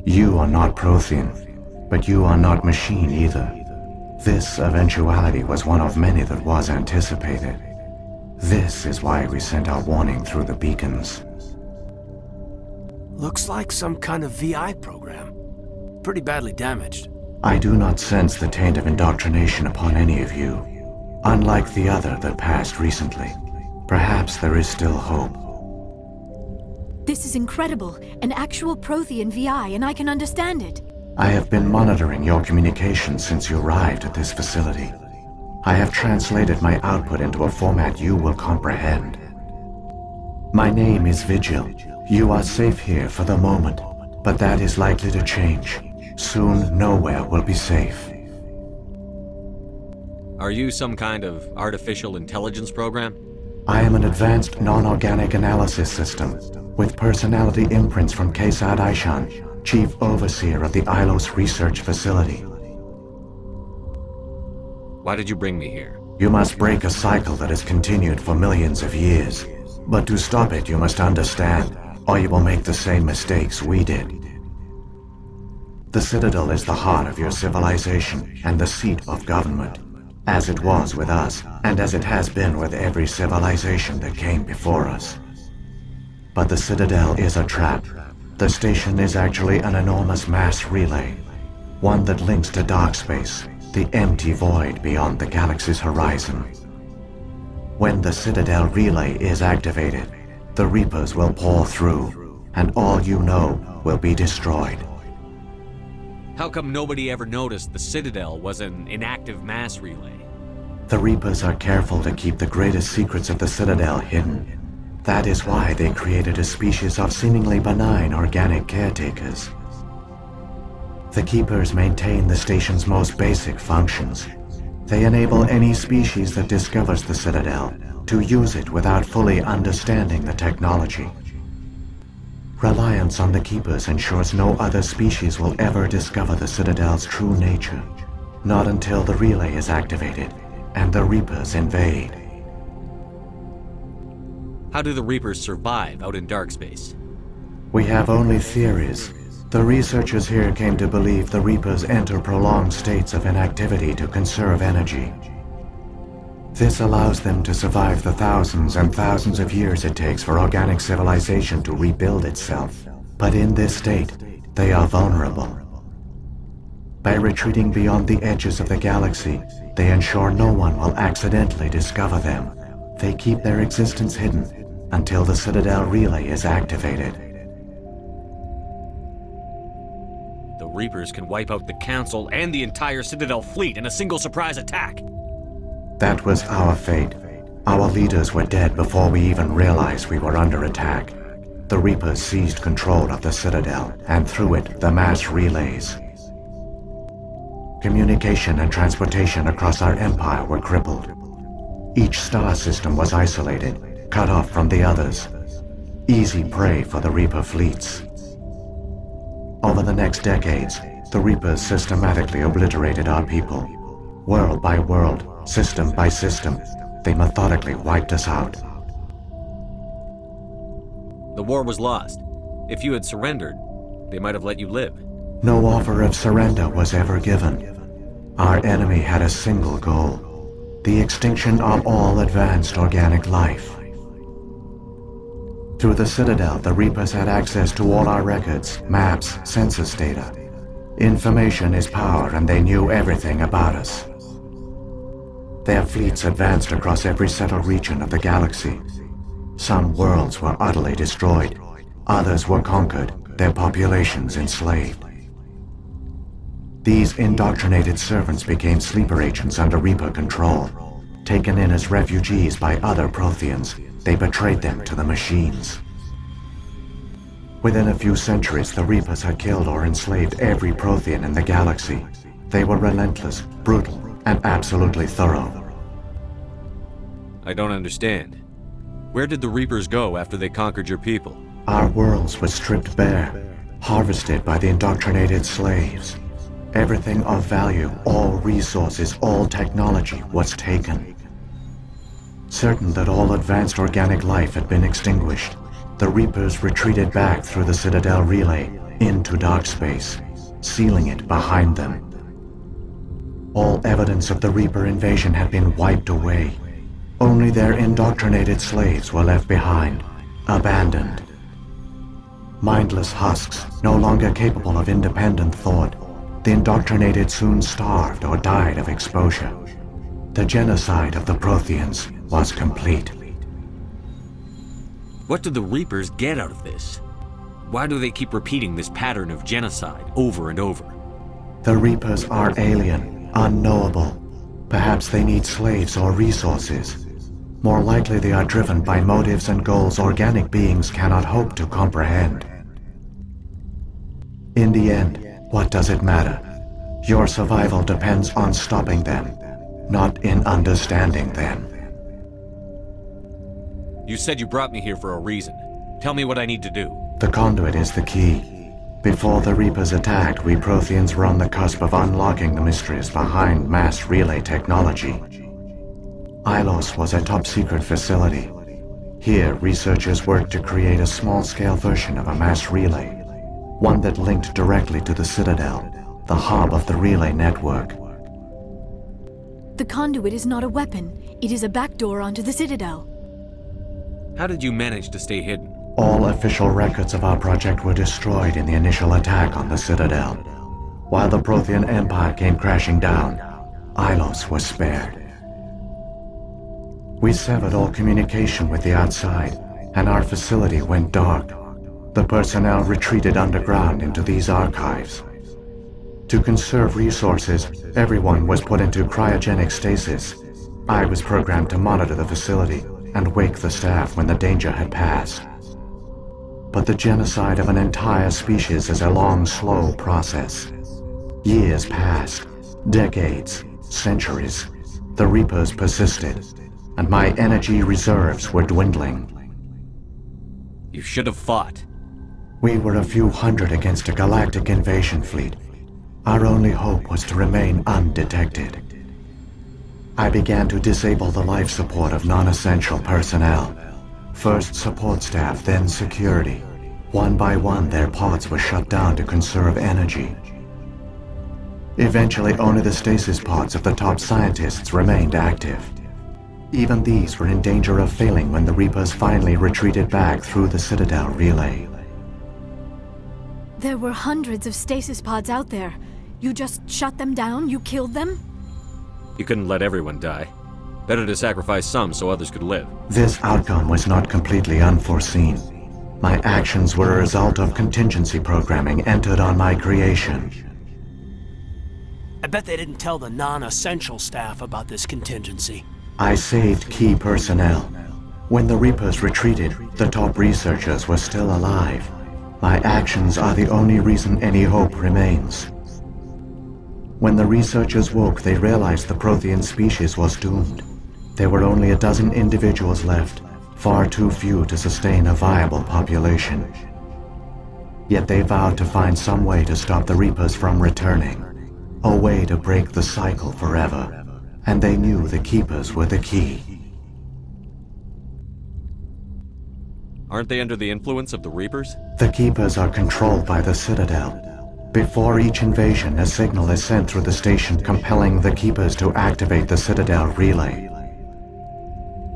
You are not Prothean, but you are not machine either. This eventuality was one of many that was anticipated. This is why we sent our warning through the beacons. Looks like some kind of VI program. Pretty badly damaged. I do not sense the taint of indoctrination upon any of you, unlike the other that passed recently. Perhaps there is still hope. This is incredible. An actual Prothean VI, and I can understand it. I have been monitoring your communications since you arrived at this facility. I have translated my output into a format you will comprehend. My name is Vigil. You are safe here for the moment, but that is likely to change. Soon, nowhere will be safe. Are you some kind of artificial intelligence program? I am an advanced non-organic analysis system with personality imprints from Kesad Aishan, Chief Overseer of the Ilos Research Facility. Why did you bring me here? You must break a cycle that has continued for millions of years. But to stop it, you must understand, or you will make the same mistakes we did. The Citadel is the heart of your civilization and the seat of government, as it was with us, and as it has been with every civilization that came before us. But the Citadel is a trap. The station is actually an enormous mass relay, one that links to dark space, the empty void beyond the galaxy's horizon. When the Citadel relay is activated, the Reapers will pour through, and all you know will be destroyed. How come nobody ever noticed the Citadel was an inactive mass relay? The Reapers are careful to keep the greatest secrets of the Citadel hidden. That is why they created a species of seemingly benign organic caretakers. The Keepers maintain the station's most basic functions. They enable any species that discovers the Citadel to use it without fully understanding the technology. Reliance on the Keepers ensures no other species will ever discover the Citadel's true nature, not until the relay is activated and the Reapers invade. How do the Reapers survive out in dark space? We have only theories. The researchers here came to believe the Reapers enter prolonged states of inactivity to conserve energy. This allows them to survive the thousands and thousands of years it takes for organic civilization to rebuild itself. But in this state, they are vulnerable. By retreating beyond the edges of the galaxy, they ensure no one will accidentally discover them. They keep their existence hidden until the Citadel relay is activated. The Reapers can wipe out the Council and the entire Citadel fleet in a single surprise attack. That was our fate. Our leaders were dead before we even realized we were under attack. The Reapers seized control of the Citadel, and through it, the mass relays. Communication and transportation across our empire were crippled. Each star system was isolated, cut off from the others. Easy prey for the Reaper fleets. Over the next decades, the Reapers systematically obliterated our people. World by world, system by system, they methodically wiped us out. The war was lost. If you had surrendered, they might have let you live. No offer of surrender was ever given. Our enemy had a single goal: the extinction of all advanced organic life. Through the Citadel, the Reapers had access to all our records, maps, census data. Information is power, and they knew everything about us. Their fleets advanced across every settled region of the galaxy. Some worlds were utterly destroyed, others were conquered, their populations enslaved. These indoctrinated servants became sleeper agents under Reaper control. Taken in as refugees by other Protheans, they betrayed them to the machines. Within a few centuries, the Reapers had killed or enslaved every Prothean in the galaxy. They were relentless, brutal, and absolutely thorough. I don't understand. Where did the Reapers go after they conquered your people? Our worlds were stripped bare, harvested by the indoctrinated slaves. Everything of value, all resources, all technology was taken. Certain that all advanced organic life had been extinguished, the Reapers retreated back through the Citadel relay into dark space, sealing it behind them. All evidence of the Reaper invasion had been wiped away. Only their indoctrinated slaves were left behind, abandoned. Mindless husks, no longer capable of independent thought, the indoctrinated soon starved or died of exposure. The genocide of the Protheans was complete. What do the Reapers get out of this? Why do they keep repeating this pattern of genocide over and over? The Reapers are alien, unknowable. Perhaps they need slaves or resources. More likely they are driven by motives and goals organic beings cannot hope to comprehend. In the end, what does it matter? Your survival depends on stopping them, not in understanding them. You said you brought me here for a reason. Tell me what I need to do. The conduit is the key. Before the Reapers attacked, we Protheans were on the cusp of unlocking the mysteries behind mass relay technology. Ilos was a top-secret facility. Here, researchers worked to create a small-scale version of a mass relay, one that linked directly to the Citadel, the hub of the relay network. The conduit is not a weapon. It is a backdoor onto the Citadel. How did you manage to stay hidden? All official records of our project were destroyed in the initial attack on the Citadel. While the Prothean Empire came crashing down, Ilos was spared. We severed all communication with the outside, and our facility went dark. The personnel retreated underground into these archives. To conserve resources, everyone was put into cryogenic stasis. I was programmed to monitor the facility and wake the staff when the danger had passed. But the genocide of an entire species is a long, slow process. Years passed, decades, centuries. The Reapers persisted, and my energy reserves were dwindling. You should have fought. We were a few hundred against a galactic invasion fleet. Our only hope was to remain undetected. I began to disable the life support of non-essential personnel. First support staff, then security. One by one, their pods were shut down to conserve energy. Eventually, only the stasis pods of the top scientists remained active. Even these were in danger of failing when the Reapers finally retreated back through the Citadel relay. There were hundreds of stasis pods out there. You just shut them down? You killed them? You couldn't let everyone die. Better to sacrifice some so others could live. This outcome was not completely unforeseen. My actions were a result of contingency programming entered on my creation. I bet they didn't tell the non-essential staff about this contingency. I saved key personnel. When the Reapers retreated, the top researchers were still alive. My actions are the only reason any hope remains. When the researchers woke, they realized the Prothean species was doomed. There were only a dozen individuals left, far too few to sustain a viable population. Yet they vowed to find some way to stop the Reapers from returning, a way to break the cycle forever, and they knew the Keepers were the key. Aren't they under the influence of the Reapers? The Keepers are controlled by the Citadel. Before each invasion, a signal is sent through the station compelling the Keepers to activate the Citadel relay.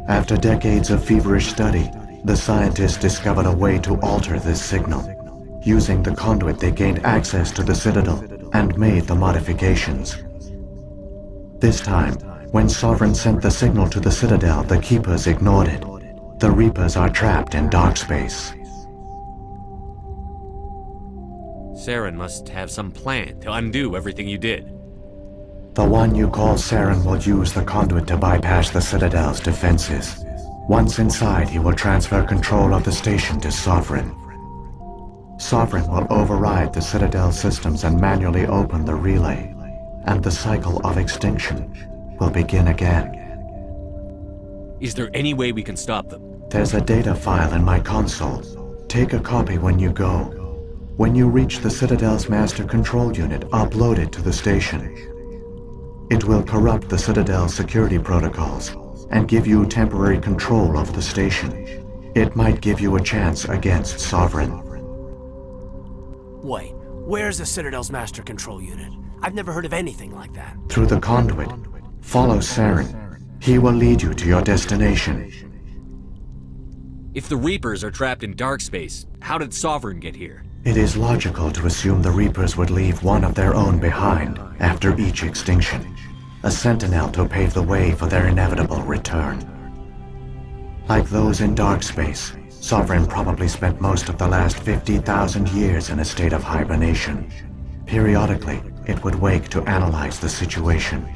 After decades of feverish study, the scientists discovered a way to alter this signal. Using the conduit, they gained access to the Citadel and made the modifications. This time, when Sovereign sent the signal to the Citadel, the Keepers ignored it. The Reapers are trapped in dark space. Saren must have some plan to undo everything you did. The one you call Saren will use the conduit to bypass the Citadel's defenses. Once inside, he will transfer control of the station to Sovereign. Sovereign will override the Citadel systems and manually open the relay, and the cycle of extinction will begin again. Is there any way we can stop them? There's a data file in my console. Take a copy when you go. When you reach the Citadel's master control unit, upload it to the station. It will corrupt the Citadel's security protocols and give you temporary control of the station. It might give you a chance against Sovereign. Wait, where's the Citadel's master control unit? I've never heard of anything like that. Through the conduit, follow Saren. He will lead you to your destination. If the Reapers are trapped in dark space, how did Sovereign get here? It is logical to assume the Reapers would leave one of their own behind after each extinction. A sentinel to pave the way for their inevitable return. Like those in dark space, Sovereign probably spent most of the last 50,000 years in a state of hibernation. Periodically, it would wake to analyze the situation.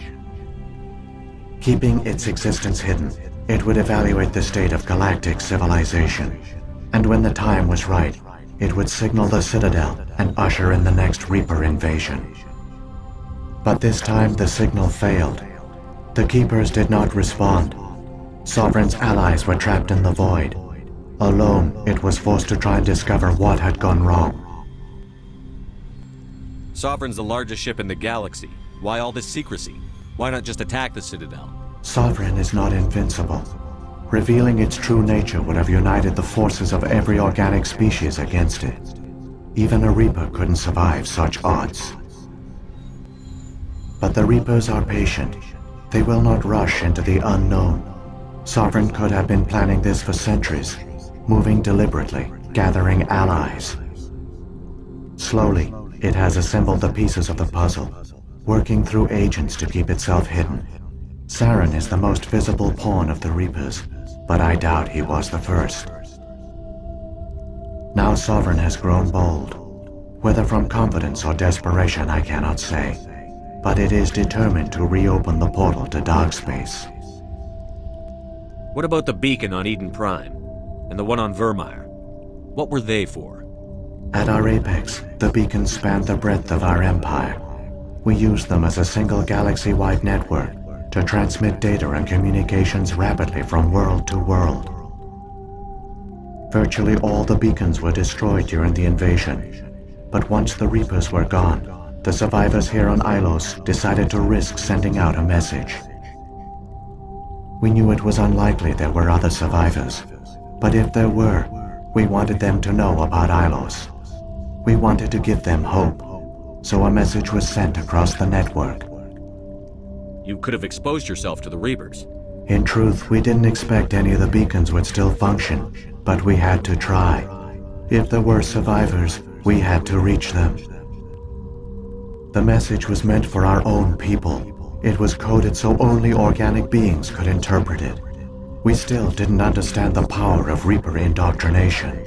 Keeping its existence hidden, it would evaluate the state of galactic civilization. And when the time was right, it would signal the Citadel and usher in the next Reaper invasion. But this time the signal failed. The Keepers did not respond. Sovereign's allies were trapped in the void. Alone, it was forced to try and discover what had gone wrong. Sovereign's the largest ship in the galaxy. Why all this secrecy? Why not just attack the Citadel? Sovereign is not invincible. Revealing its true nature would have united the forces of every organic species against it. Even a Reaper couldn't survive such odds. But the Reapers are patient. They will not rush into the unknown. Sovereign could have been planning this for centuries, moving deliberately, gathering allies. Slowly, it has assembled the pieces of the puzzle, working through agents to keep itself hidden. Saren is the most visible pawn of the Reapers, but I doubt he was the first. Now Sovereign has grown bold. Whether from confidence or desperation, I cannot say. But it is determined to reopen the portal to dark space. What about the beacon on Eden Prime? And the one on Vermeer? What were they for? At our apex, the beacons spanned the breadth of our empire. We used them as a single galaxy-wide network to transmit data and communications rapidly from world to world. Virtually all the beacons were destroyed during the invasion, but once the Reapers were gone, the survivors here on Ilos decided to risk sending out a message. We knew it was unlikely there were other survivors, but if there were, we wanted them to know about Ilos. We wanted to give them hope, so a message was sent across the network. You could have exposed yourself to the Reapers. In truth, we didn't expect any of the beacons would still function, but we had to try. If there were survivors, we had to reach them. The message was meant for our own people. It was coded so only organic beings could interpret it. We still didn't understand the power of Reaper indoctrination.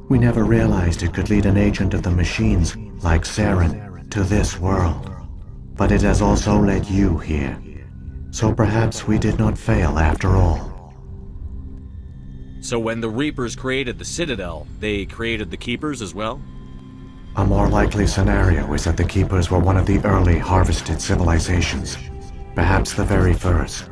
We never realized it could lead an agent of the machines, like Saren, to this world. But it has also led you here. So perhaps we did not fail after all. So when the Reapers created the Citadel, they created the Keepers as well? A more likely scenario is that the Keepers were one of the early harvested civilizations. Perhaps the very first.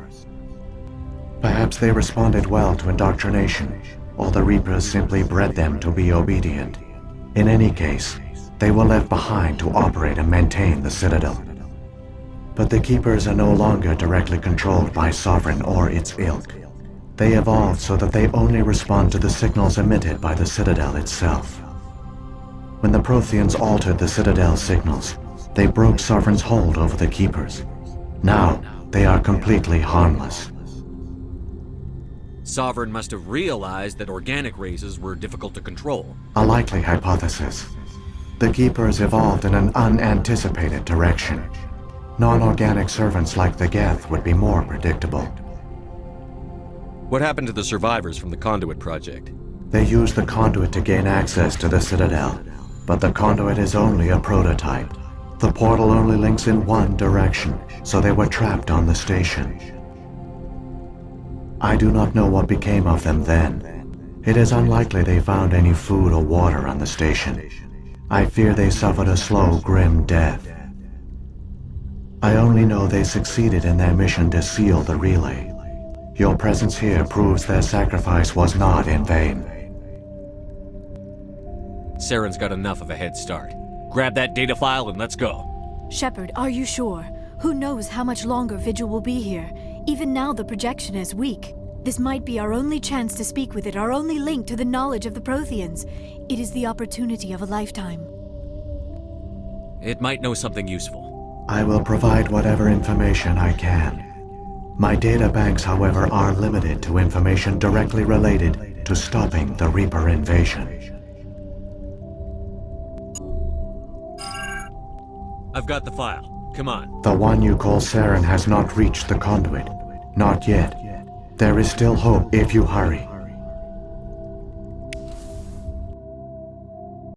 Perhaps they responded well to indoctrination, or the Reapers simply bred them to be obedient. In any case, they were left behind to operate and maintain the Citadel. But the Keepers are no longer directly controlled by Sovereign or its ilk. They evolved so that they only respond to the signals emitted by the Citadel itself. When the Protheans altered the Citadel's signals, they broke Sovereign's hold over the Keepers. Now, they are completely harmless. Sovereign must have realized that organic races were difficult to control. A likely hypothesis. The Keepers evolved in an unanticipated direction. Non-organic servants like the Geth would be more predictable. What happened to the survivors from the Conduit project? They used the conduit to gain access to the Citadel, but the conduit is only a prototype. The portal only links in one direction, so they were trapped on the station. I do not know what became of them then. It is unlikely they found any food or water on the station. I fear they suffered a slow, grim death. I only know they succeeded in their mission to seal the relay. Your presence here proves their sacrifice was not in vain. Saren's got enough of a head start. Grab that data file and let's go. Shepard, are you sure? Who knows how much longer Vigil will be here? Even now the projection is weak. This might be our only chance to speak with it, our only link to the knowledge of the Protheans. It is the opportunity of a lifetime. It might know something useful. I will provide whatever information I can. My data banks, however, are limited to information directly related to stopping the Reaper invasion. I've got the file. Come on. The one you call Saren has not reached the conduit. Not yet. There is still hope if you hurry.